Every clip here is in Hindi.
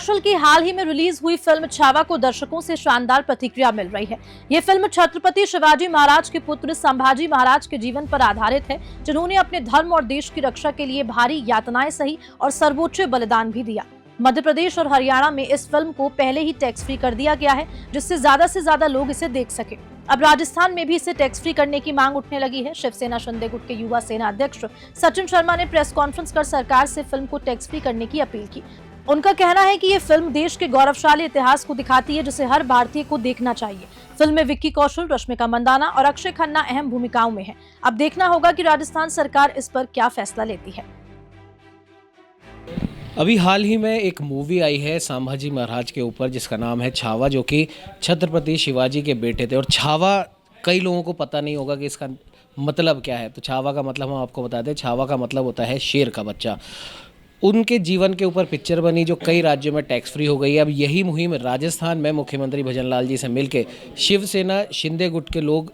कौशल की हाल ही में रिलीज हुई फिल्म छावा को दर्शकों से शानदार प्रतिक्रिया मिल रही है। ये फिल्म छत्रपति शिवाजी महाराज के पुत्र संभाजी महाराज के जीवन पर आधारित है, जिन्होंने अपने धर्म और देश की रक्षा के लिए भारी यातनाएं सही और सर्वोच्च बलिदान भी दिया। मध्य प्रदेश और हरियाणा में इस फिल्म को पहले ही टैक्स फ्री कर दिया गया है, जिससे से ज्यादा लोग इसे देख सके। अब राजस्थान में भी इसे टैक्स फ्री करने की मांग उठने लगी है। शिवसेना शिंदे गुट के युवा सेना अध्यक्ष सचिन शर्मा ने प्रेस कॉन्फ्रेंस कर सरकार से फिल्म को टैक्स फ्री करने की अपील की। उनका कहना है कि ये फिल्म देश के गौरवशाली इतिहास को दिखाती है, जिसे हर भारतीय को देखना चाहिए। फिल्म में विक्की कौशल, रश्मिका मंदाना और अक्षय खन्ना अहम भूमिकाओं में हैं। अब देखना होगा कि राजस्थान सरकार इस पर क्या फैसला लेती है। अभी हाल ही में एक मूवी आई है संभाजी महाराज के ऊपर, जिसका नाम है छावा, जो कि छत्रपति शिवाजी के बेटे थे। और छावा कई लोगों को पता नहीं होगा कि इसका मतलब क्या है। तो छावा का मतलब हम आपको बता दें, छावा का मतलब होता है शेर का बच्चा। उनके जीवन के ऊपर पिक्चर बनी, जो कई राज्यों में टैक्स फ्री हो गई है। अब यही मुहिम राजस्थान में मुख्यमंत्री भजनलाल जी से मिलके शिवसेना शिंदे गुट के लोग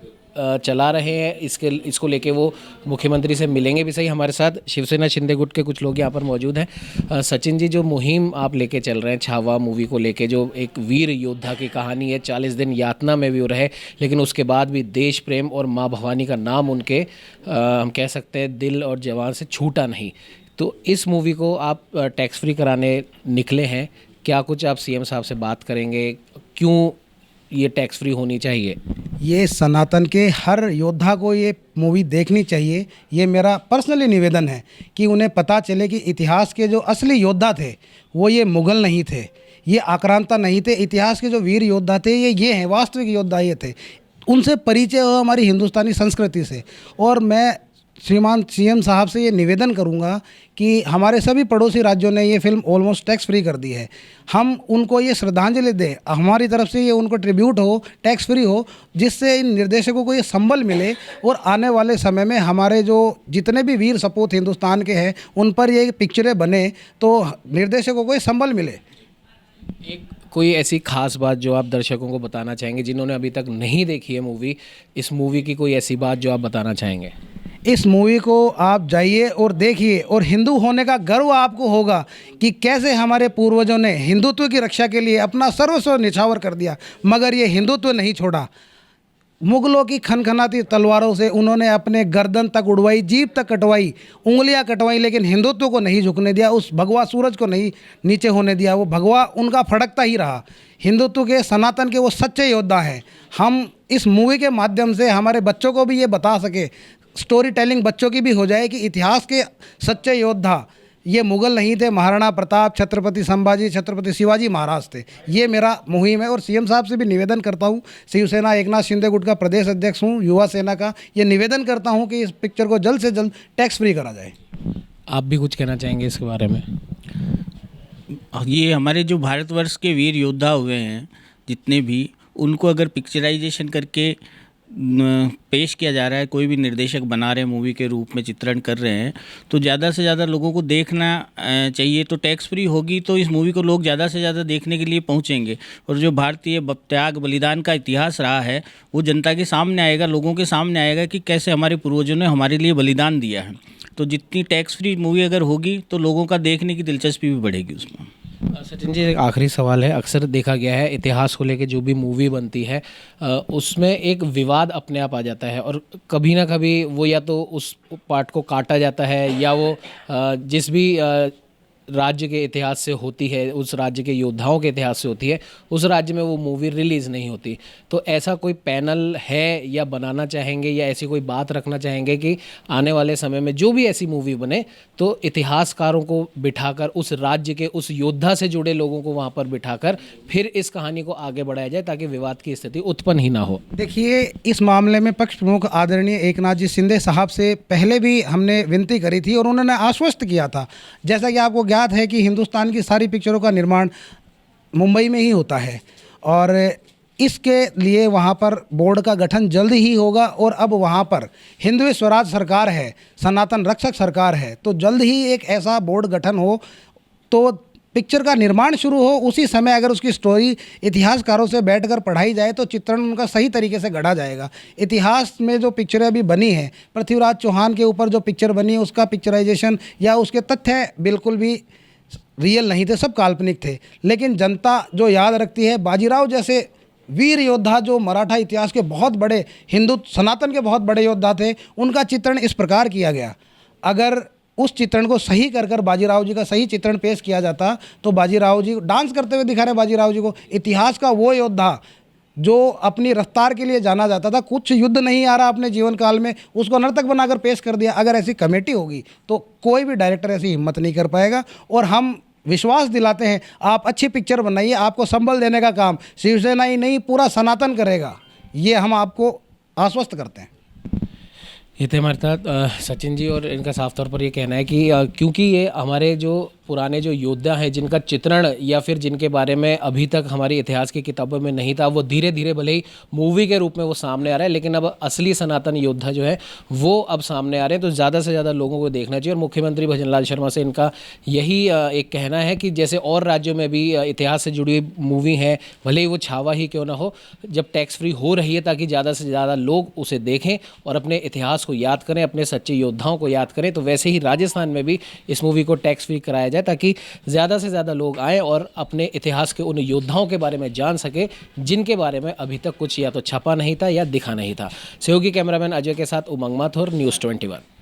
चला रहे हैं। इसको लेके वो मुख्यमंत्री से मिलेंगे भी सही। हमारे साथ शिवसेना शिंदे गुट के कुछ लोग यहाँ पर मौजूद हैं। सचिन जी, जो मुहिम आप लेके चल रहे हैं छावा मूवी को लेके, जो एक वीर योद्धा की कहानी है, 40 दिन यातना में भी वो रहे, लेकिन उसके बाद भी देश प्रेम और माँ भवानी का नाम उनके हम कह सकते हैं दिल और जवान से छूटा नहीं। तो इस मूवी को आप टैक्स फ्री कराने निकले हैं, क्या कुछ आप सीएम साहब से बात करेंगे? क्यों ये टैक्स फ्री होनी चाहिए? ये सनातन के हर योद्धा को ये मूवी देखनी चाहिए। ये मेरा पर्सनली निवेदन है कि उन्हें पता चले कि इतिहास के जो असली योद्धा थे वो ये मुग़ल नहीं थे, ये आक्रांता नहीं थे। इतिहास के जो वीर योद्धा थे ये हैं, वास्तविक योद्धा ये थे। उनसे परिचय हो हमारी हिंदुस्तानी संस्कृति से। और मैं श्रीमान सीएम साहब से ये निवेदन करूंगा कि हमारे सभी पड़ोसी राज्यों ने ये फिल्म ऑलमोस्ट टैक्स फ्री कर दी है। हम उनको ये श्रद्धांजलि दें, हमारी तरफ से ये उनको ट्रिब्यूट हो, टैक्स फ्री हो, जिससे इन निर्देशकों को ये संबल मिले और आने वाले समय में हमारे जो जितने भी वीर सपूत हिंदुस्तान के हैं उन पर ये पिक्चरें बने तो निर्देशकों को ये संबल मिले। एक कोई ऐसी खास बात जो आप दर्शकों को बताना चाहेंगे जिन्होंने अभी तक नहीं देखी है मूवी, इस मूवी की कोई ऐसी बात जो आप बताना चाहेंगे? इस मूवी को आप जाइए और देखिए, और हिंदू होने का गर्व आपको होगा कि कैसे हमारे पूर्वजों ने हिंदुत्व की रक्षा के लिए अपना सर्वस्व निछावर कर दिया, मगर ये हिंदुत्व नहीं छोड़ा। मुगलों की खनखनाती तलवारों से उन्होंने अपने गर्दन तक उड़वाई, जीभ तक कटवाई, उंगलियां कटवाई, लेकिन हिंदुत्व को नहीं झुकने दिया, उस भगवा सूरज को नहीं नीचे होने दिया। वो भगवा उनका फड़कता ही रहा। हिंदुत्व के, सनातन के वो सच्चे योद्धा हैं। हम इस मूवी के माध्यम से हमारे बच्चों को भी ये बता सके, स्टोरी टेलिंग बच्चों की भी हो जाए कि इतिहास के सच्चे योद्धा ये मुग़ल नहीं थे, महाराणा प्रताप, छत्रपति संभाजी, छत्रपति शिवाजी महाराज थे। ये मेरा मुहिम है। और सीएम साहब से भी निवेदन करता हूँ, शिवसेना एकनाथ शिंदे गुट का प्रदेश अध्यक्ष हूँ, युवा सेना का, ये निवेदन करता हूँ कि इस पिक्चर को जल्द से जल्द टैक्स फ्री करा जाए। आप भी कुछ कहना चाहेंगे इसके बारे में? ये हमारे जो भारतवर्ष के वीर योद्धा हुए हैं जितने भी, उनको अगर पिक्चराइजेशन करके पेश किया जा रहा है, कोई भी निर्देशक बना रहे हैं, मूवी के रूप में चित्रण कर रहे हैं, तो ज़्यादा से ज़्यादा लोगों को देखना चाहिए। तो टैक्स फ्री होगी तो इस मूवी को लोग ज़्यादा से ज़्यादा देखने के लिए पहुंचेंगे, और जो भारतीय त्याग बलिदान का इतिहास रहा है वो जनता के सामने आएगा, लोगों के सामने आएगा कि कैसे हमारे पूर्वजों ने हमारे लिए बलिदान दिया है। तो जितनी टैक्स फ्री मूवी अगर होगी तो लोगों का देखने की दिलचस्पी भी बढ़ेगी उसमें। सचिन जी, एक आखिरी सवाल है। अक्सर देखा गया है इतिहास को लेके जो भी मूवी बनती है उसमें एक विवाद अपने आप आ जाता है, और कभी ना कभी वो या तो उस पार्ट को काटा जाता है, या वो जिस भी राज्य के इतिहास से होती है, उस राज्य के योद्धाओं के इतिहास से होती है, उस राज्य में वो मूवी रिलीज़ नहीं होती। तो ऐसा कोई पैनल है या बनाना चाहेंगे, या ऐसी कोई बात रखना चाहेंगे कि आने वाले समय में जो भी ऐसी मूवी बने तो इतिहासकारों को बिठाकर, उस राज्य के उस योद्धा से जुड़े लोगों को वहाँ पर बिठाकर फिर इस कहानी को आगे बढ़ाया जाए, ताकि विवाद की स्थिति उत्पन्न ही ना हो? देखिए, इस मामले में पक्ष प्रमुख आदरणीय एकनाथ जी शिंदे साहब से पहले भी हमने विनती करी थी और उन्होंने आश्वस्त किया था। जैसा कि आपको ज्ञात है कि हिंदुस्तान की सारी पिक्चरों का निर्माण मुंबई में ही होता है, और इसके लिए वहाँ पर बोर्ड का गठन जल्द ही होगा। और अब वहाँ पर हिंदवी स्वराज सरकार है, सनातन रक्षक सरकार है, तो जल्द ही एक ऐसा बोर्ड गठन हो तो पिक्चर का निर्माण शुरू हो। उसी समय अगर उसकी स्टोरी इतिहासकारों से बैठकर पढ़ाई जाए तो चित्रण उनका सही तरीके से गढ़ा जाएगा। इतिहास में जो पिक्चरें अभी बनी हैं, पृथ्वीराज चौहान के ऊपर जो पिक्चर बनी है उसका पिक्चराइजेशन या उसके तथ्य बिल्कुल भी रियल नहीं थे, सब काल्पनिक थे। लेकिन जनता जो याद रखती है, बाजीराव जैसे वीर योद्धा जो मराठा इतिहास के बहुत बड़े, हिंदू सनातन के बहुत बड़े योद्धा थे, उनका चित्रण इस प्रकार किया गया। अगर उस चित्रण को सही कर कर बाजीराव जी का सही चित्रण पेश किया जाता तो बाजीराव जी डांस करते हुए दिखा रहे बाजीराव जी को, इतिहास का वो योद्धा जो अपनी रफ्तार के लिए जाना जाता था, कुछ युद्ध नहीं आ रहा अपने जीवन काल में, उसको नर्तक बनाकर पेश कर दिया। अगर ऐसी कमेटी होगी तो कोई भी डायरेक्टर ऐसी हिम्मत नहीं कर पाएगा। और हम विश्वास दिलाते हैं, आप अच्छी पिक्चर बनाइए, आपको संबल देने का काम शिवसेना ही नहीं पूरा सनातन करेगा, ये हम आपको आश्वस्त करते हैं। ये थे हमारे साथ सचिन जी, और इनका साफ तौर पर ये कहना है कि क्योंकि ये हमारे जो पुराने जो योद्धा हैं जिनका चित्रण या फिर जिनके बारे में अभी तक हमारी इतिहास की किताबों में नहीं था, वो धीरे धीरे भले ही मूवी के रूप में वो सामने आ रहा है, लेकिन अब असली सनातन योद्धा जो है वो अब सामने आ रहे हैं। तो ज़्यादा से ज़्यादा लोगों को देखना चाहिए। और मुख्यमंत्री भजनलाल शर्मा से इनका यही एक कहना है कि जैसे और राज्यों में भी इतिहास से जुड़ी हुई मूवी हैं, भले ही वो छावा ही क्यों ना हो, जब टैक्स फ्री हो रही है ताकि ज़्यादा से ज़्यादा लोग उसे देखें और अपने इतिहास को याद करें, अपने सच्चे योद्धाओं को याद करें। तो वैसे ही राजस्थान में भी इस मूवी को टैक्स फ्री कराया जाए ताकि ज़्यादा से ज़्यादा लोग आएँ और अपने इतिहास के उन योद्धाओं के बारे में जान सके जिनके बारे में अभी तक कुछ या तो छपा नहीं था या दिखा नहीं था। सहयोगी कैमरामैन अजय के साथ उमंग माथुर, न्यूज़ 21।